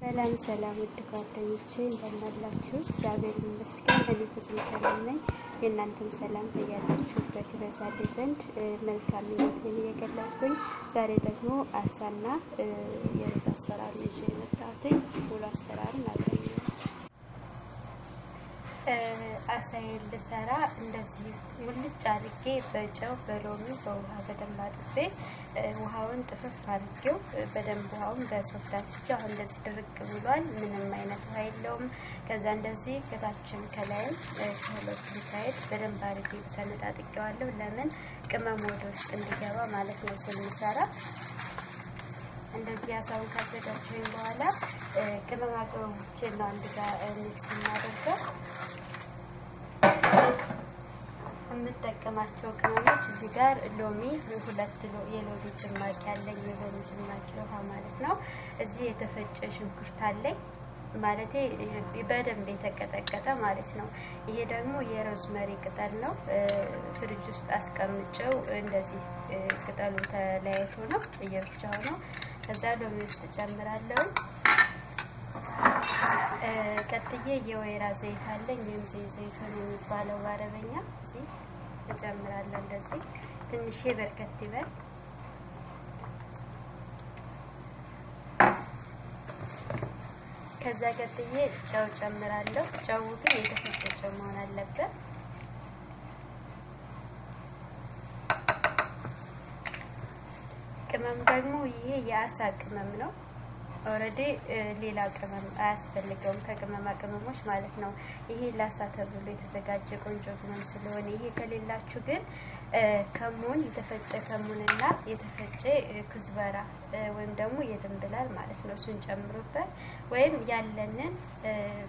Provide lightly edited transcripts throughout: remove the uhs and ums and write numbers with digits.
ሰላም ሰላም ውድ ጓደኞቼ እንደምናላችሁ፣ እግዚአብሔር ይመስገን እኔ ፍጹም ሰላም ነኝ። የእናንተም ሰላም በያላችሁበት ይበዛልኝ ዘንድ መልካም ምኞቴን እየገለጽኩኝ ዛሬ ደግሞ አሳና የሩዝ አሰራር ይዤ የመጣሁት ሙሉ አሰራርን አብረን አሳዬን ልሰራ እንደዚህ ሙልጭ አድርጌ በጨው በሎሚ በውሃ በደንብ አጥቤ ውሃውን ጥፍፍ አድርጌው በደንብ ውሃውን በሶፍት አስቼ አሁን እንደዚህ ድርቅ ብሏል። ምንም አይነት ውሃ የለውም። ከዛ እንደዚህ ከታችን ከላይም ከሁለቱም ሳይድ በደንብ አድርጌ ሰነጣጥቄዋለሁ። ለምን ቅመም ወደ ውስጥ እንዲገባ ማለት ነው ስንሰራ። እንደዚህ አሳውን ካዘጋጀሁኝ በኋላ ቅመማ ቅመሞችን ነው አንድ ጋር ሚክስ እናደርገው። የምጠቀማቸው ቅመሞች እዚህ ጋር ሎሚ 2 የሎሚ ጭማቂ አለኝ፣ የሎሚ ጭማቂ ውሃ ማለት ነው። እዚህ የተፈጨ ሽንኩርት አለኝ ማለት በደንብ የተቀጠቀጠ ማለት ነው። ይሄ ደግሞ የሮዝመሪ ቅጠል ነው። ፍሪጅ ውስጥ አስቀምጨው እንደዚህ ቅጠሉ ተለያይቶ ነው እየብቻው ነው። ከዛ ሎሚ ውስጥ ጨምራለሁ። ቀጥዬ የወይራ ዘይት አለኝ ወይም ዘይቱን የሚባለው በአረበኛ እዚህ እጨምራለሁ። እንደዚህ ትንሽ በርከት ይበል። ከዛ ቀጥዬ ጨው ጨምራለሁ። ጨው ግን የተፈጨ ጨው መሆን አለበት። ቅመም ደግሞ ይሄ የአሳ ቅመም ነው። ኦሬዲ ሌላ ቅመም አያስፈልገውም ከቅመማ ቅመሞች ማለት ነው። ይሄ ላሳ ተብሎ የተዘጋጀ ቆንጆ ቅመም ስለሆነ ይሄ ከሌላችሁ ግን ከሙን የተፈጨ ከሙንና የተፈጨ ኩዝበራ ወይም ደግሞ የድንብላል ማለት ነው እሱን ጨምሩበት። ወይም ያለንን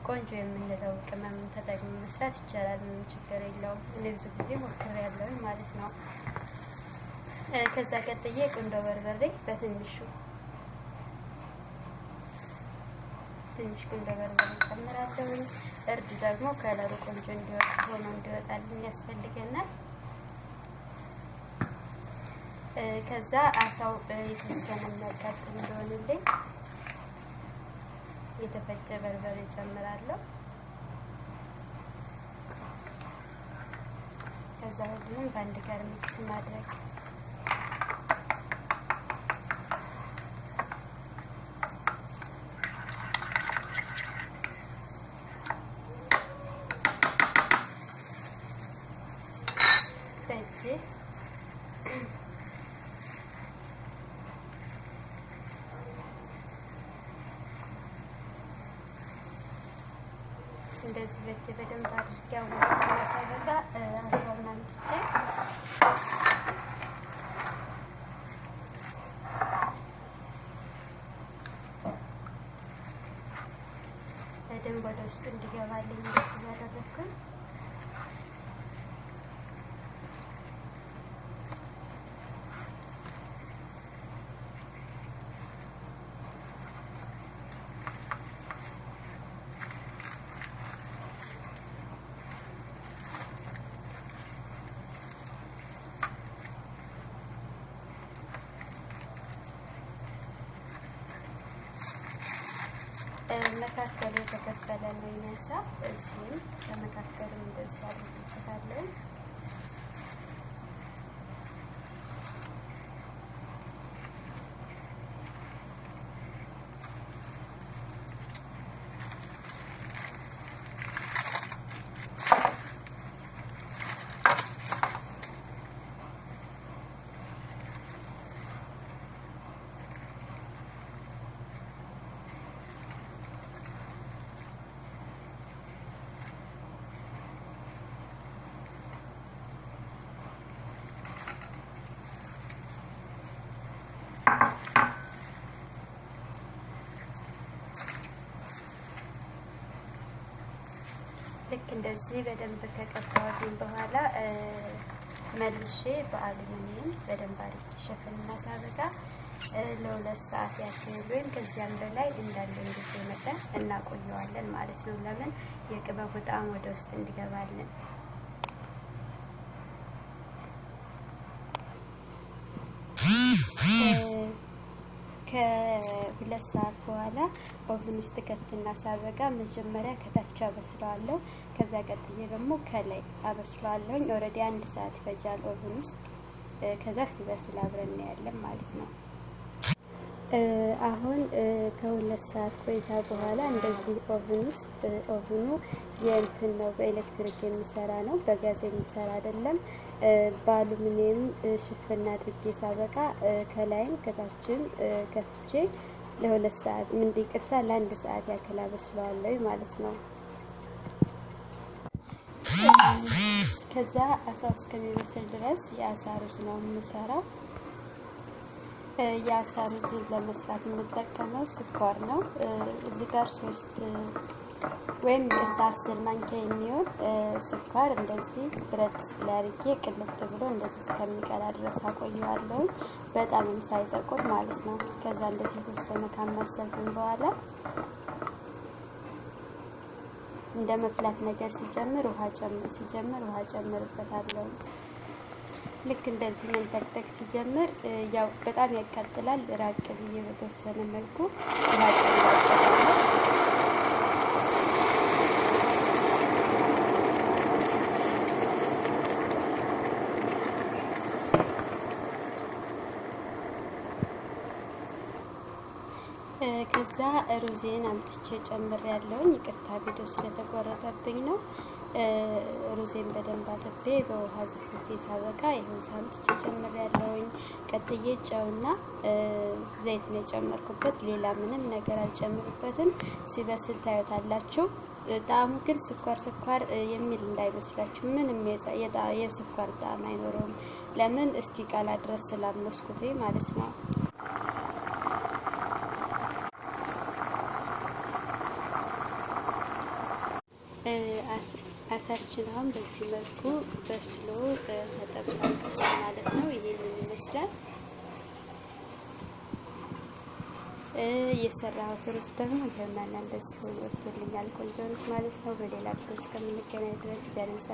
ቆንጆ የምንለው ቅመም ተጠቅሞ መስራት ይቻላል። ምንም ችግር የለውም። እኔ ብዙ ጊዜ ሞክሬያለሁ ማለት ነው። ከዛ ቀጥዬ ቁንዶ በርበሬ በትንሹ ትንሽ ቁንዶ በርበሬ ጨምራለሁ። እርድ ደግሞ ከለሩ ቆንጆ እንዲወጣልን ያስፈልገናል። ከዛ አሳው የተወሰነ መቀጥ እንዲሆንልኝ የተፈጨ በርበሬ ጨምራለሁ። ከዛ ሁሉንም በአንድ ጋር ሚክስ ማድረግ እንደዚህ በደንብ አድርጌ አሳበቃ አሳውን አንጥቼ በደንብ ወደ ውስጥ እንዲገባልኝ እንደዚህ ያደረኩኝ። መካከሉ የተከፈለ ነው ይነሳ። እዚህ ለመካከሉ እንደዚህ አድርገን ልክ እንደዚህ በደንብ ከቀባሁኝ በኋላ መልሼ በአሉሚኒየም በደንብ አድርጌ ሸፍንና ሳበቃ ለ2 ሰዓት ያክል ወይም ከዚያም በላይ እንዳለን ጊዜ መጠን እናቆየዋለን ማለት ነው። ለምን የቅመሙ ጣዕም ወደ ውስጥ እንዲገባልን። ከ2 ሰዓት በኋላ ኦቭን ውስጥ ከትና ሳበቃ መጀመሪያ ከታች አበስለዋለሁ። ከዛ ቀጥዬ ደግሞ ከላይ አበስለዋለሁ። ኦሬዲ 1 ሰዓት ይፈጃል ኦቭን ውስጥ። ከዛ ሲበስል አብረን እናያለን ማለት ነው። አሁን ከ2 ሰዓት ቆይታ በኋላ እንደዚህ ኦቭን ውስጥ ኦቭኑ የእንትን ነው፣ በኤሌክትሪክ የሚሰራ ነው፣ በጋዝ የሚሰራ አይደለም። በአሉሚኒየም ሽፍና አድርጌ ሳበቃ ከላይም ከታችም ከፍቼ ለ2 ሰዓት ይቅርታ ለ1 ሰዓት ያክል አበስለዋለሁ ማለት ነው። ከዛ አሳው እስከሚበስል ድረስ የአሳ ሩዝ ነው የምሰራው። የአሳ ሩዝ ለመስራት የምጠቀመው ስኳር ነው። እዚህ ጋር 3 ወይም 10 ማንኪያ የሚሆን ስኳር እንደዚህ ብረት ድስት ላይ አድርጌ ቅልጥ ብሎ እንደዚህ እስከሚቀላ ድረስ አቆየዋለሁ፣ በጣምም ሳይጠቁር ማለት ነው። ከዛ እንደዚህ የተወሰነ ካማሰልኩኝ በኋላ እንደ መፍላት ነገር ሲጀምር ውሃ ጨምርበታለሁ። ልክ እንደዚህ መንጠቅጠቅ ሲጀምር ያው በጣም ያቃጥላል። ራቅ ብዬ በተወሰነ መልኩ ውሃ ጨምርበታለሁ። ከዛ ሩዜን አምጥቼ ጨምሬያለሁኝ። ይቅርታ ቪዲዮ ስለተቆረጠብኝ ነው። ሩዜን በደንብ አጥቤ በውሃ ዝግዝጌ ሳበቃ ይሄን አምጥቼ ጨምሬያለሁኝ። ቀጥዬ ጨውና ዘይት ነው የጨመርኩበት። ሌላ ምንም ነገር አልጨምርበትም። ሲበስል ታዩታላችሁ። ጣዕሙ ግን ስኳር የሚል እንዳይመስላችሁ። ምንም የስኳር ጣዕም አይኖረውም። ለምን እስኪ ቃላ ድረስ ስላመስኩት ማለት ነው። አሳችን አሁን በዚህ መልኩ በስሎ ተጠብሷል ማለት ነው። ይሄንን ይመስላል። የሰራሁት ሩዝ ደግሞ ለማና እንደዚህ ወጥቶልኛል። ቆንጆ ሩዝ ማለት ነው። በሌላ ቪዲዮ እስከምንገናኝ ድረስ ቻሌንጅ